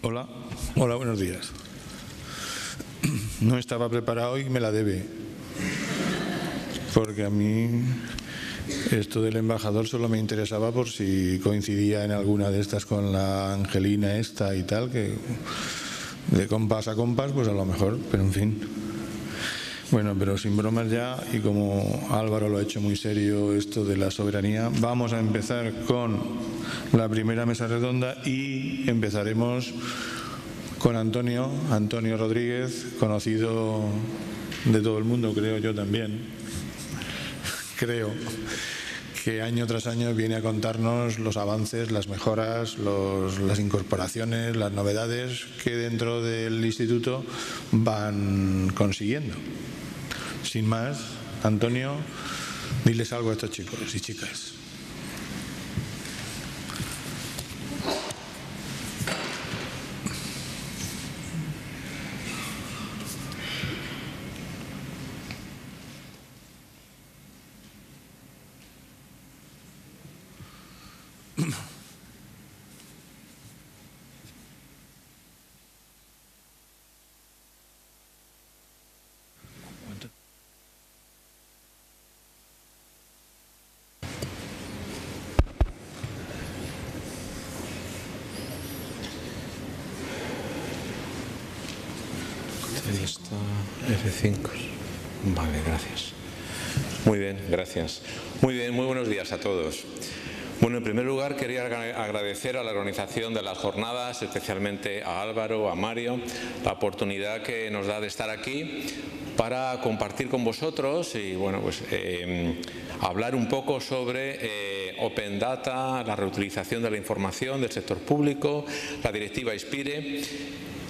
Hola, buenos días. No estaba preparado y me la debe, porque a mí esto del embajador solo me interesaba por si coincidía en alguna de estas con la Angelina esta y tal, que de compás a compás, pues a lo mejor, pero en fin. Bueno, pero sin bromas ya, y como Álvaro lo ha hecho muy serio esto de la soberanía, vamos a empezar con la primera mesa redonda y empezaremos con Antonio Rodríguez, conocido de todo el mundo, creo yo también. Creo que año tras año viene a contarnos los avances, las mejoras, las incorporaciones, las novedades que dentro del instituto van consiguiendo. Sin más, Antonio, diles algo a estos chicos y chicas. Está F5. Vale, gracias. Muy bien, gracias. Muy bien, muy buenos días a todos. Bueno, en primer lugar quería agradecer a la organización de las jornadas, especialmente a Álvaro, a Mario, la oportunidad que nos da de estar aquí para compartir con vosotros y bueno, pues hablar un poco sobre Open Data, la reutilización de la información del sector público, la directiva ISPIRE,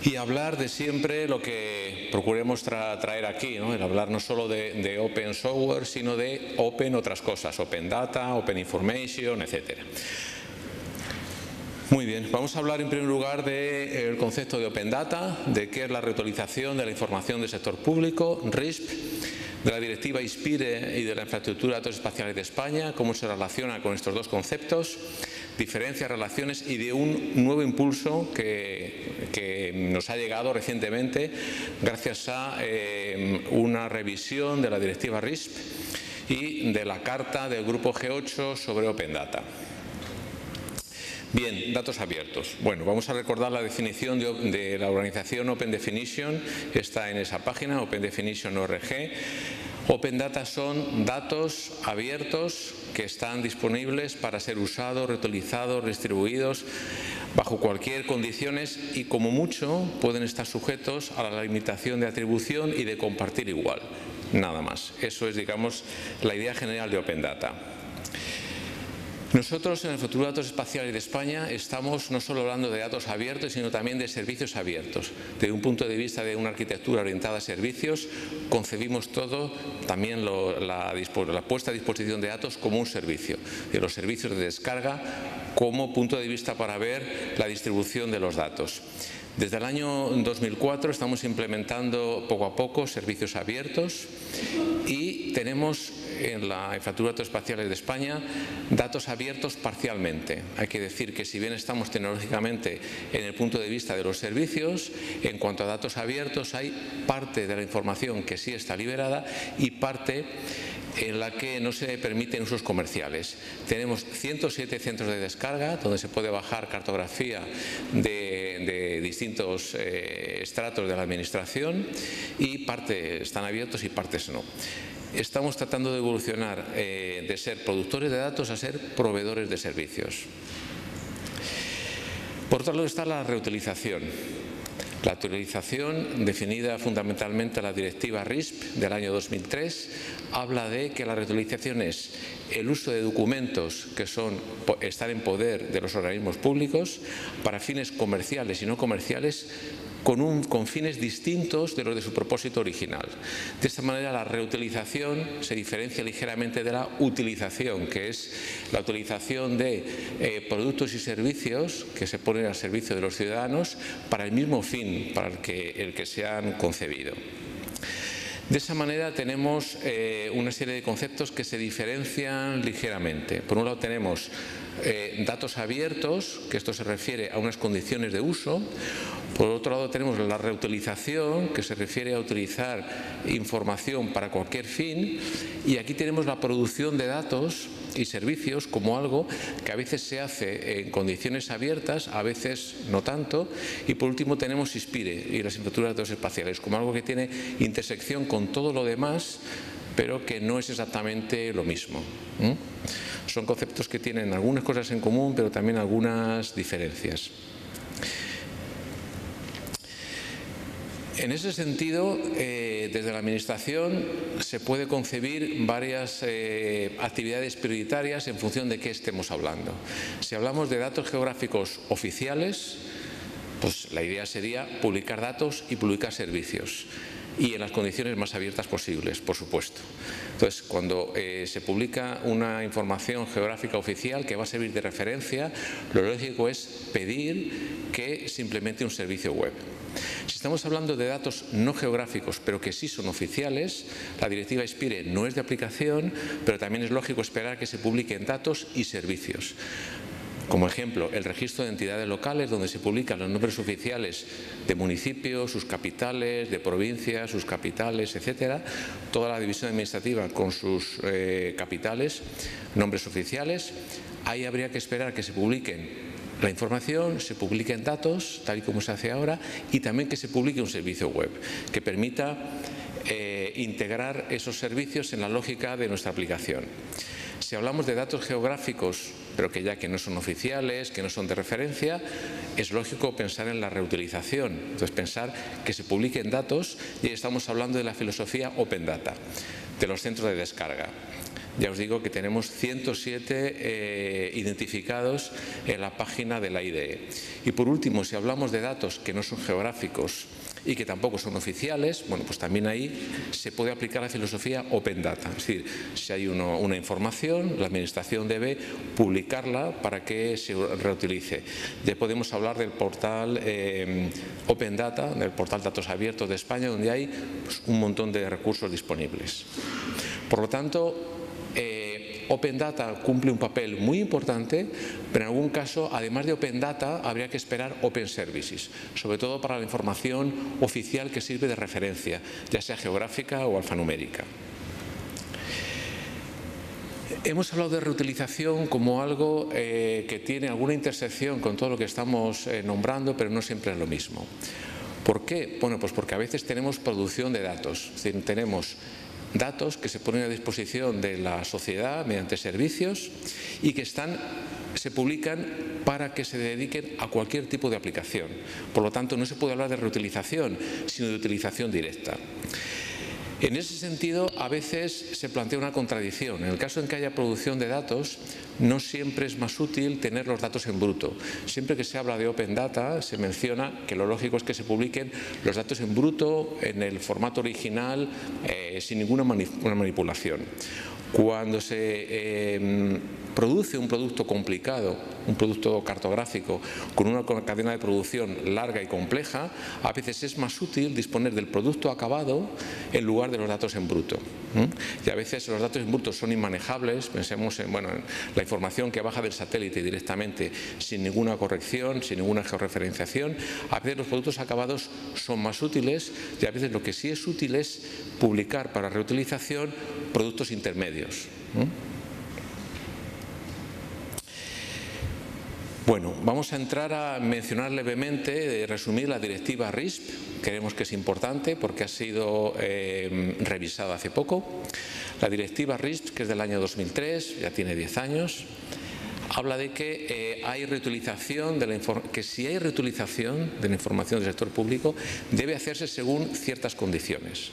y hablar de siempre lo que procuremos traer aquí, ¿no? El hablar no solo de Open Software, sino de Open otras cosas, Open Data, Open Information, etc. Muy bien, vamos a hablar en primer lugar del concepto de Open Data, de qué es la reutilización de la información del sector público, RISP, de la directiva ISPIRE y de la infraestructura de datos espaciales de España, cómo se relaciona con estos dos conceptos, diferencias, relaciones y de un nuevo impulso que nos ha llegado recientemente gracias a una revisión de la directiva RISP y de la carta del grupo G8 sobre Open Data. Bien, datos abiertos. Bueno, vamos a recordar la definición de la organización Open Definition, está en esa página, OpenDefinition.org. Open Data son datos abiertos que están disponibles para ser usados, reutilizados, distribuidos bajo cualquier condiciones y como mucho pueden estar sujetos a la limitación de atribución y de compartir igual. Nada más. Eso es, digamos, la idea general de Open Data. Nosotros en el Futuro de Datos Espaciales de España estamos no solo hablando de datos abiertos, sino también de servicios abiertos. Desde un punto de vista de una arquitectura orientada a servicios, concebimos todo, también la puesta a disposición de datos como un servicio, de los servicios de descarga como punto de vista para ver la distribución de los datos. Desde el año 2004 estamos implementando poco a poco servicios abiertos y tenemos en la infraestructura de datos espaciales de España datos abiertos parcialmente. Hay que decir que si bien estamos tecnológicamente en el punto de vista de los servicios, en cuanto a datos abiertos hay parte de la información que sí está liberada y parte en la que no se permiten usos comerciales. Tenemos 107 centros de descarga donde se puede bajar cartografía de distintos estratos de la administración y parte están abiertos y partes no. Estamos tratando de evolucionar de ser productores de datos a ser proveedores de servicios. Por otro lado está la reutilización. La utilización, definida fundamentalmente en la directiva RISP del año 2003, habla de que la reutilización es el uso de documentos que están en poder de los organismos públicos para fines comerciales y no comerciales con fines distintos de los de su propósito original. De esta manera la reutilización se diferencia ligeramente de la utilización, que es la utilización de productos y servicios que se ponen al servicio de los ciudadanos para el mismo fin para el que se han concebido. De esa manera tenemos una serie de conceptos que se diferencian ligeramente. Por un lado tenemos datos abiertos, que esto se refiere a unas condiciones de uso. Por otro lado tenemos la reutilización, que se refiere a utilizar información para cualquier fin. Y aquí tenemos la producción de datos y servicios como algo que a veces se hace en condiciones abiertas, a veces no tanto. Y por último tenemos ISPIRE y las infraestructuras de datos espaciales como algo que tiene intersección con todo lo demás, pero que no es exactamente lo mismo. Son conceptos que tienen algunas cosas en común, pero también algunas diferencias. En ese sentido, desde la Administración se puede concebir varias actividades prioritarias en función de qué estemos hablando. Si hablamos de datos geográficos oficiales, pues la idea sería publicar datos y publicar servicios. Y en las condiciones más abiertas posibles, por supuesto. Entonces, cuando se publica una información geográfica oficial que va a servir de referencia, lo lógico es pedir que se implemente un servicio web. Si estamos hablando de datos no geográficos, pero que sí son oficiales, la directiva ISPIRE no es de aplicación, pero también es lógico esperar que se publiquen datos y servicios. Como ejemplo, el registro de entidades locales, donde se publican los nombres oficiales de municipios, sus capitales, de provincias, sus capitales, etcétera. Toda la división administrativa con sus capitales, nombres oficiales. Ahí habría que esperar que se publiquen la información, se publiquen datos, tal y como se hace ahora, y también que se publique un servicio web que permita integrar esos servicios en la lógica de nuestra aplicación. Si hablamos de datos geográficos, pero que ya que no son oficiales, que no son de referencia, es lógico pensar en la reutilización. Entonces, pensar que se publiquen datos, y estamos hablando de la filosofía Open Data, de los centros de descarga. Ya os digo que tenemos 107 identificados en la página de la IDE. Y por último, si hablamos de datos que no son geográficos y que tampoco son oficiales, bueno, pues también ahí se puede aplicar la filosofía Open Data. Es decir, si hay una información, la Administración debe publicarla para que se reutilice. Ya podemos hablar del portal Open Data, del portal Datos Abiertos de España, donde hay pues, un montón de recursos disponibles. Por lo tanto, Open Data cumple un papel muy importante, pero en algún caso, además de Open Data, habría que esperar Open Services, sobre todo para la información oficial que sirve de referencia, ya sea geográfica o alfanumérica. Hemos hablado de reutilización como algo que tiene alguna intersección con todo lo que estamos nombrando, pero no siempre es lo mismo. ¿Por qué? Bueno, pues porque a veces tenemos producción de datos, es decir, tenemos datos que se ponen a disposición de la sociedad mediante servicios y que se publican para que se dediquen a cualquier tipo de aplicación. Por lo tanto, no se puede hablar de reutilización, sino de utilización directa. En ese sentido, a veces se plantea una contradicción. En el caso en que haya producción de datos, no siempre es más útil tener los datos en bruto. Siempre que se habla de Open Data, se menciona que lo lógico es que se publiquen los datos en bruto, en el formato original, sin ninguna manipulación. Cuando se produce un producto complicado, un producto cartográfico, con una cadena de producción larga y compleja, a veces es más útil disponer del producto acabado en lugar de los datos en bruto. Y a veces los datos en bruto son inmanejables, pensemos en la información que baja del satélite directamente, sin ninguna corrección, sin ninguna georreferenciación. A veces los productos acabados son más útiles y a veces lo que sí es útil es publicar para reutilización productos intermedios. Bueno, vamos a entrar a mencionar levemente, resumir la directiva RISP. Creemos que es importante porque ha sido revisada hace poco. La directiva RISP, que es del año 2003, ya tiene 10 años, habla de que hay reutilización que si hay reutilización de la información del sector público debe hacerse según ciertas condiciones.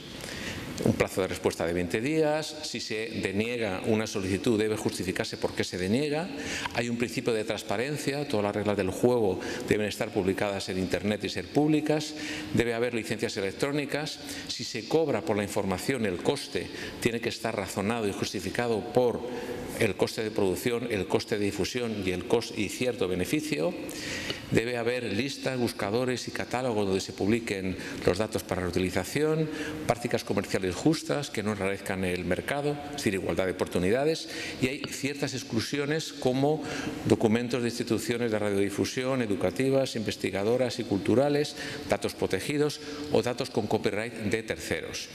Un plazo de respuesta de 20 días, si se deniega una solicitud debe justificarse por qué se deniega, hay un principio de transparencia, todas las reglas del juego deben estar publicadas en Internet y ser públicas, debe haber licencias electrónicas, si se cobra por la información el coste tiene que estar razonado y justificado por el coste de producción, el coste de difusión y cierto beneficio. Debe haber listas, buscadores y catálogos donde se publiquen los datos para reutilización, prácticas comerciales justas que no enrarezcan el mercado, es decir, igualdad de oportunidades, y hay ciertas exclusiones como documentos de instituciones de radiodifusión, educativas, investigadoras y culturales, datos protegidos o datos con copyright de terceros.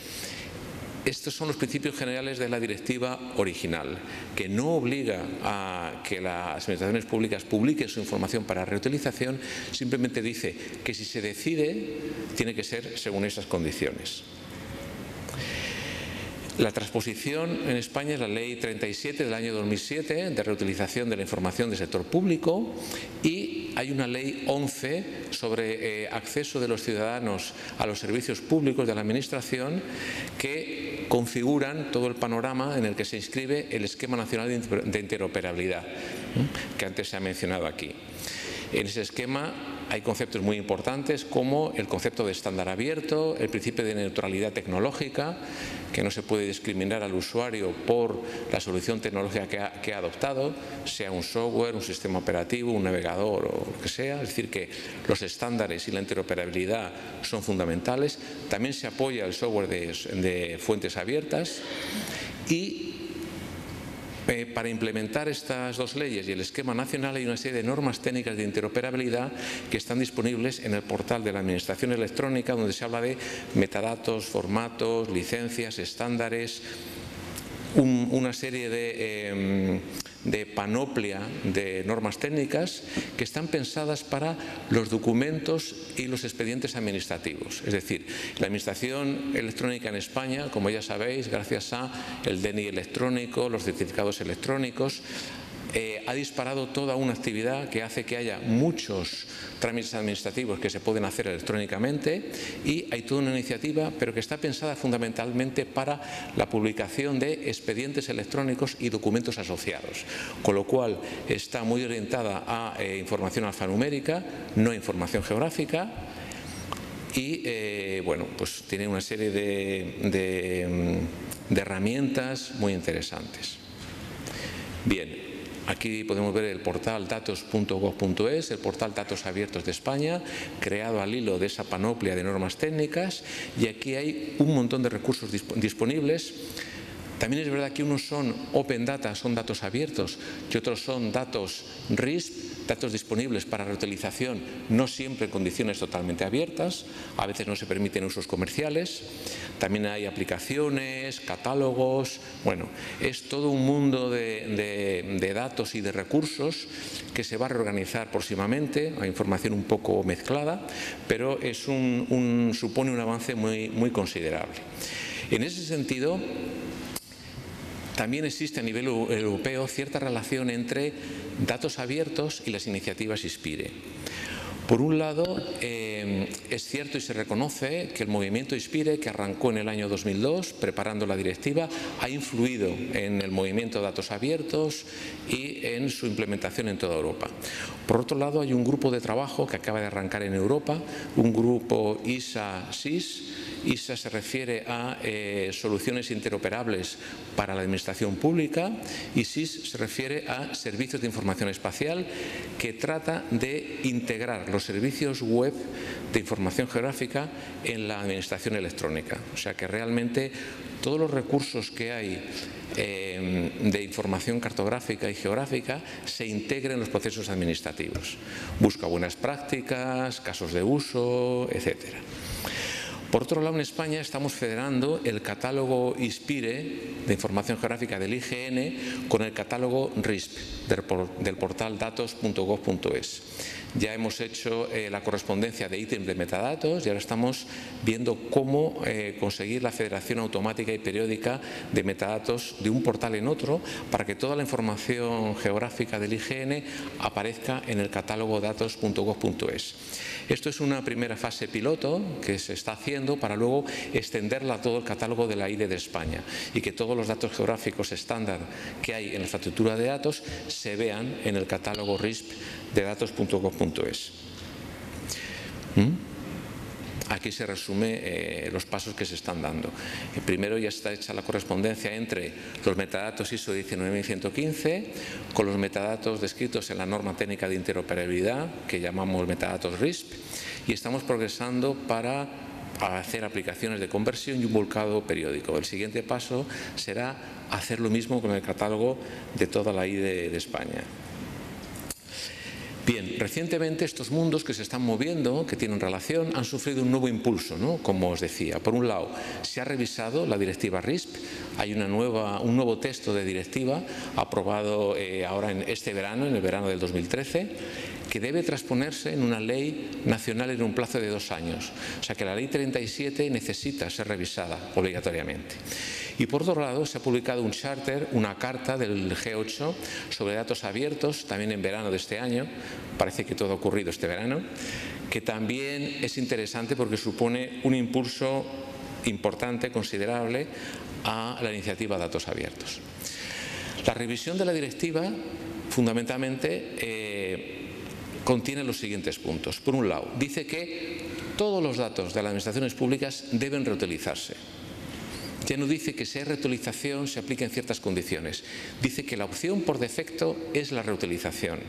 Estos son los principios generales de la directiva original, que no obliga a que las administraciones públicas publiquen su información para reutilización, simplemente dice que si se decide, tiene que ser según esas condiciones. La transposición en España es la Ley 37 del año 2007 de reutilización de la información del sector público, y hay una Ley 11 sobre acceso de los ciudadanos a los servicios públicos de la Administración que configuran todo el panorama en el que se inscribe el Esquema Nacional de Interoperabilidad, que antes se ha mencionado aquí. En ese esquema hay conceptos muy importantes como el concepto de estándar abierto, el principio de neutralidad tecnológica, que no se puede discriminar al usuario por la solución tecnológica que ha adoptado, sea un software, un sistema operativo, un navegador o lo que sea. Es decir, que los estándares y la interoperabilidad son fundamentales. También se apoya el software de fuentes abiertas, y para implementar estas dos leyes y el esquema nacional hay una serie de normas técnicas de interoperabilidad que están disponibles en el portal de la Administración Electrónica, donde se habla de metadatos, formatos, licencias, estándares, una serie de panoplia de normas técnicas que están pensadas para los documentos y los expedientes administrativos. Es decir, la Administración Electrónica en España, como ya sabéis, gracias a el DNI electrónico, los certificados electrónicos, ha disparado toda una actividad que hace que haya muchos trámites administrativos que se pueden hacer electrónicamente, y hay toda una iniciativa, pero que está pensada fundamentalmente para la publicación de expedientes electrónicos y documentos asociados, con lo cual está muy orientada a información alfanumérica, no información geográfica, y bueno, pues tiene una serie de herramientas muy interesantes. Bien. Aquí podemos ver el portal datos.gov.es, el portal Datos Abiertos de España, creado al hilo de esa panoplia de normas técnicas, y aquí hay un montón de recursos disponibles. También es verdad que unos son Open Data, son datos abiertos, y otros son datos RISP, datos disponibles para reutilización, no siempre en condiciones totalmente abiertas, a veces no se permiten usos comerciales. También hay aplicaciones, catálogos, bueno, es todo un mundo de datos y de recursos que se va a reorganizar próximamente, hay información un poco mezclada, pero es supone un avance muy considerable. En ese sentido, también existe a nivel europeo cierta relación entre datos abiertos y las iniciativas INSPIRE. Por un lado, es cierto y se reconoce que el movimiento INSPIRE, que arrancó en el año 2002, preparando la directiva, ha influido en el movimiento de datos abiertos y en su implementación en toda Europa. Por otro lado, hay un grupo de trabajo que acaba de arrancar en Europa, un grupo ISA-SIS. ISA se refiere a soluciones interoperables para la administración pública, y SIS se refiere a servicios de información espacial, que trata de integrar los servicios web de información geográfica en la administración electrónica. O sea que realmente todos los recursos que hay de información cartográfica y geográfica se integran en los procesos administrativos. Busca buenas prácticas, casos de uso, etcétera. Por otro lado, en España estamos federando el catálogo INSPIRE de información geográfica del IGN con el catálogo RISP del portal datos.gov.es. Ya hemos hecho la correspondencia de ítems de metadatos y ahora estamos viendo cómo conseguir la federación automática y periódica de metadatos de un portal en otro, para que toda la información geográfica del IGN aparezca en el catálogo datos.gov.es. Esto es una primera fase piloto que se está haciendo para luego extenderla a todo el catálogo de la IDE de España, y que todos los datos geográficos estándar que hay en la infraestructura de datos se vean en el catálogo RISP de datos.gov.es. Aquí se resume los pasos que se están dando. Primero ya está hecha la correspondencia entre los metadatos ISO 19115 con los metadatos descritos en la norma técnica de interoperabilidad que llamamos metadatos RISP, y estamos progresando para hacer aplicaciones de conversión y un volcado periódico. El siguiente paso será hacer lo mismo con el catálogo de toda la IDE de España. Bien, recientemente estos mundos que se están moviendo, que tienen relación, han sufrido un nuevo impulso, ¿no? Como os decía. Por un lado, se ha revisado la directiva RISP, hay un nuevo texto de directiva aprobado ahora en este verano, en el verano del 2013, que debe transponerse en una ley nacional en un plazo de 2 años. O sea que la ley 37 necesita ser revisada obligatoriamente. Y por otro lado, se ha publicado un charter, una carta del G8 sobre datos abiertos, también en verano de este año, parece que todo ha ocurrido este verano, que también es interesante porque supone un impulso importante, considerable, a la iniciativa Datos Abiertos. La revisión de la directiva, fundamentalmente, contiene los siguientes puntos. Por un lado, dice que todos los datos de las administraciones públicas deben reutilizarse. Ya no dice que si hay reutilización se aplique en ciertas condiciones. Dice que la opción por defecto es la reutilización.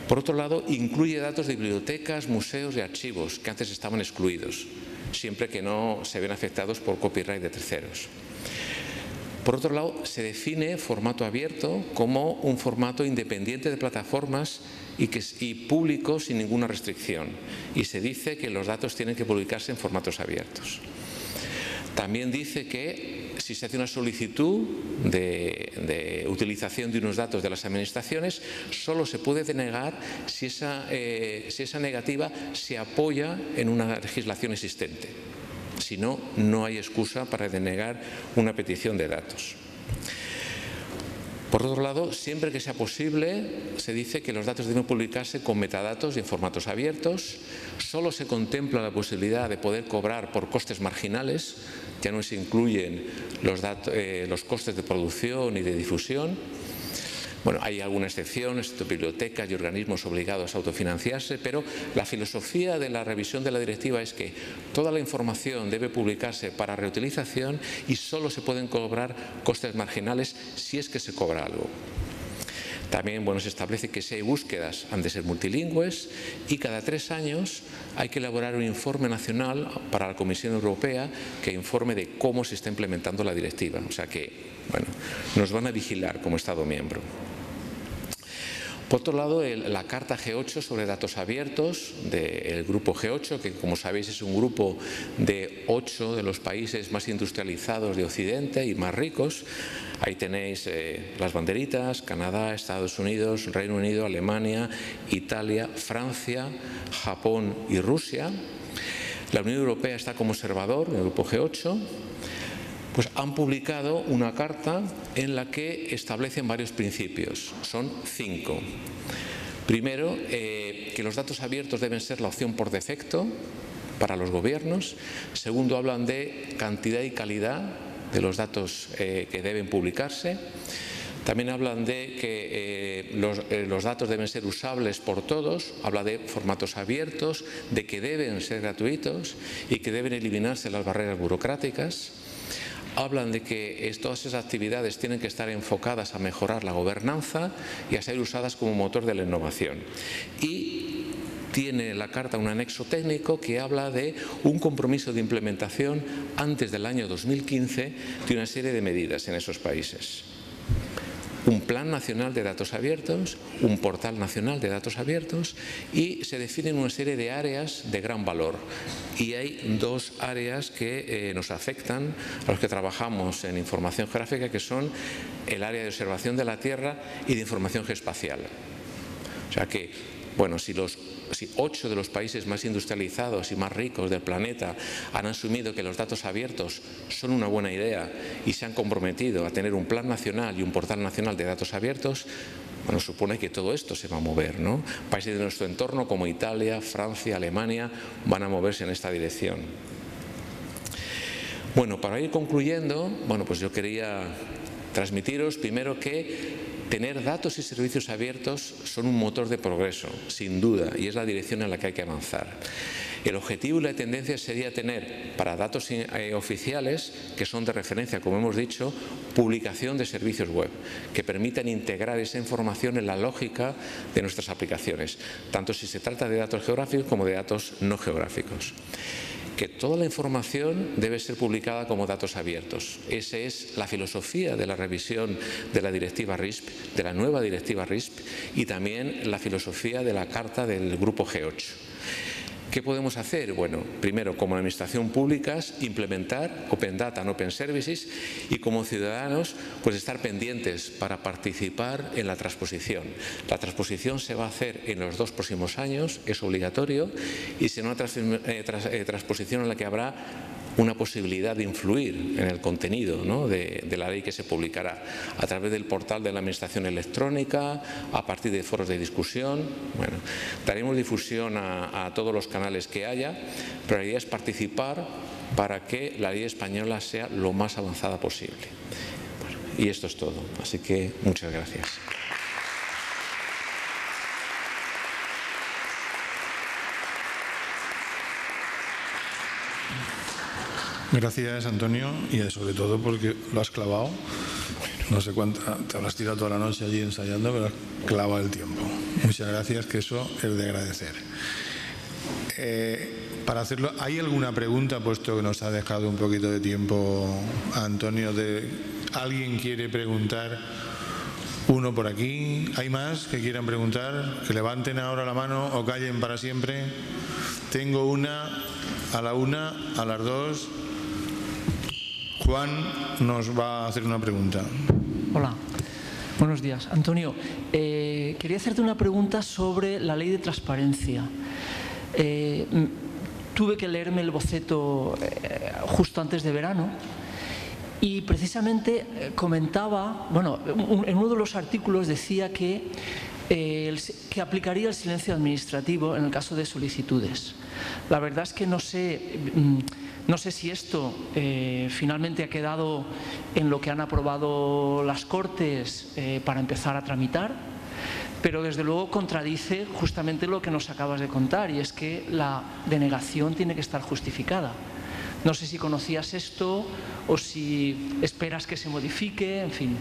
Por otro lado, incluye datos de bibliotecas, museos y archivos que antes estaban excluidos, siempre que no se ven afectados por copyright de terceros. Por otro lado, se define formato abierto como un formato independiente de plataformas y público sin ninguna restricción. Y se dice que los datos tienen que publicarse en formatos abiertos. También dice que si se hace una solicitud de utilización de unos datos de las administraciones, solo se puede denegar si esa negativa se apoya en una legislación existente. Si no, no hay excusa para denegar una petición de datos. Por otro lado, siempre que sea posible, se dice que los datos deben publicarse con metadatos y en formatos abiertos. Solo se contempla la posibilidad de poder cobrar por costes marginales, ya no se incluyen los costes de producción y de difusión. Bueno, hay alguna excepción, bibliotecas y organismos obligados a autofinanciarse, pero la filosofía de la revisión de la directiva es que toda la información debe publicarse para reutilización y solo se pueden cobrar costes marginales si es que se cobra algo. También se establece que si hay búsquedas han de ser multilingües y cada 3 años hay que elaborar un informe nacional para la Comisión Europea que informe de cómo se está implementando la directiva. O sea que, nos van a vigilar como Estado miembro. Por otro lado, la Carta G8 sobre datos abiertos del Grupo G8, que como sabéis es un grupo de 8 de los países más industrializados de Occidente y más ricos. Ahí tenéis las banderitas: Canadá, Estados Unidos, Reino Unido, Alemania, Italia, Francia, Japón y Rusia. La Unión Europea está como observador en el Grupo G8. Pues han publicado una carta en la que establecen varios principios. Son 5. Primero, que los datos abiertos deben ser la opción por defecto para los gobiernos. Segundo, hablan de cantidad y calidad de los datos que deben publicarse. También hablan de que los datos deben ser usables por todos, habla de formatos abiertos, de que deben ser gratuitos y que deben eliminarse las barreras burocráticas. Hablan de que todas esas actividades tienen que estar enfocadas a mejorar la gobernanza y a ser usadas como motor de la innovación. Y tiene la carta un anexo técnico que habla de un compromiso de implementación antes del año 2015 de una serie de medidas en esos países. Un plan nacional de datos abiertos, un portal nacional de datos abiertos, y se definen una serie de áreas de gran valor. Y hay 2 áreas que nos afectan a los que trabajamos en información geográfica, que son el área de observación de la Tierra y de información geoespacial. O sea que, si 8 de los países más industrializados y más ricos del planeta han asumido que los datos abiertos son una buena idea y se han comprometido a tener un plan nacional y un portal nacional de datos abiertos, supone que todo esto se va a mover, ¿no? Países de nuestro entorno como Italia, Francia, Alemania van a moverse en esta dirección. Para ir concluyendo, pues yo quería transmitiros primero que tener datos y servicios abiertos son un motor de progreso, sin duda, y es la dirección en la que hay que avanzar. El objetivo y la tendencia sería tener para datos oficiales, que son de referencia, como hemos dicho, publicación de servicios web, que permitan integrar esa información en la lógica de nuestras aplicaciones, tanto si se trata de datos geográficos como de datos no geográficos. Que toda la información debe ser publicada como datos abiertos. Esa es la filosofía de la revisión de la directiva RISP, de la nueva directiva RISP, y también la filosofía de la carta del grupo G8. ¿Qué podemos hacer? Bueno, primero, como administración pública, implementar Open Data and Open Services, y como ciudadanos, pues estar pendientes para participar en la transposición. La transposición se va a hacer en los 2 próximos años, es obligatorio, y será una transposición en la que habrá una posibilidad de influir en el contenido, ¿no?, de la ley que se publicará a través del portal de la Administración Electrónica, a partir de foros de discusión. Bueno, daremos difusión a todos los canales que haya, pero la idea es participar para que la ley española sea lo más avanzada posible. Bueno, y esto es todo. Así que muchas gracias. Gracias, Antonio, y sobre todo porque lo has clavado. No sé cuánto, te habrás tirado toda la noche allí ensayando, pero has clavado el tiempo. Muchas gracias, que eso es de agradecer. Para hacerlo, ¿hay alguna pregunta, puesto que nos ha dejado un poquito de tiempo Antonio? ¿Alguien quiere preguntar? Uno por aquí. ¿Hay más que quieran preguntar? Que levanten ahora la mano o callen para siempre. Tengo una, a la 1, a las 2. Juan nos va a hacer una pregunta. Hola, buenos días. Antonio, quería hacerte una pregunta sobre la ley de transparencia. Tuve que leerme el boceto justo antes de verano y precisamente comentaba, bueno, en uno de los artículos decía que aplicaría el silencio administrativo en el caso de solicitudes. La verdad es que no sé si esto finalmente ha quedado en lo que han aprobado las Cortes para empezar a tramitar, pero desde luego contradice justamente lo que nos acabas de contar, y es que la denegación tiene que estar justificada. No sé si conocías esto o si esperas que se modifique, en fin,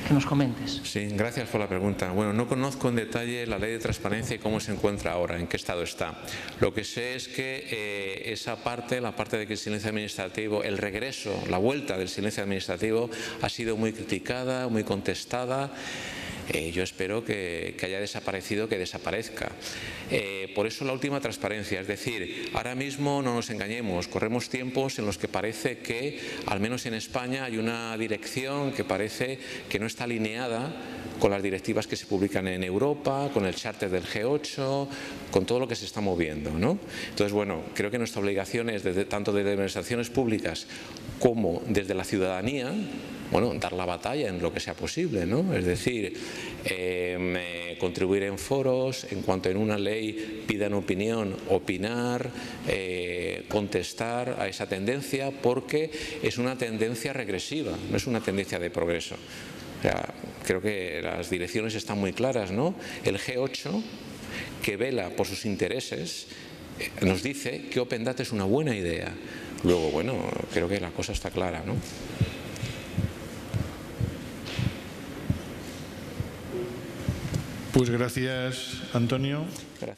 que nos comentes. Sí, gracias por la pregunta. Bueno, no conozco en detalle la ley de transparencia y cómo se encuentra ahora, en qué estado está. Lo que sé es que esa parte, la parte de que el silencio administrativo, el regreso, la vuelta del silencio administrativo ha sido muy criticada, muy contestada. Yo espero que haya desaparecido, que desaparezca. Por eso la última transparencia, es decir, ahora mismo no nos engañemos, corremos tiempos en los que parece que, al menos en España, hay una dirección que parece que no está alineada con las directivas que se publican en Europa, con el charter del G8, con todo lo que se está moviendo, ¿no? Entonces, bueno, creo que nuestra obligación es, tanto desde administraciones públicas como desde la ciudadanía, bueno, dar la batalla en lo que sea posible, ¿no? Es decir, contribuir en foros, en cuanto en una ley pidan opinión, opinar, contestar a esa tendencia, porque es una tendencia regresiva, no es una tendencia de progreso. O sea, creo que las direcciones están muy claras, ¿no? El G8, que vela por sus intereses, nos dice que Open Data es una buena idea. Luego, bueno, creo que la cosa está clara, ¿no? Pues gracias, Antonio. Gracias.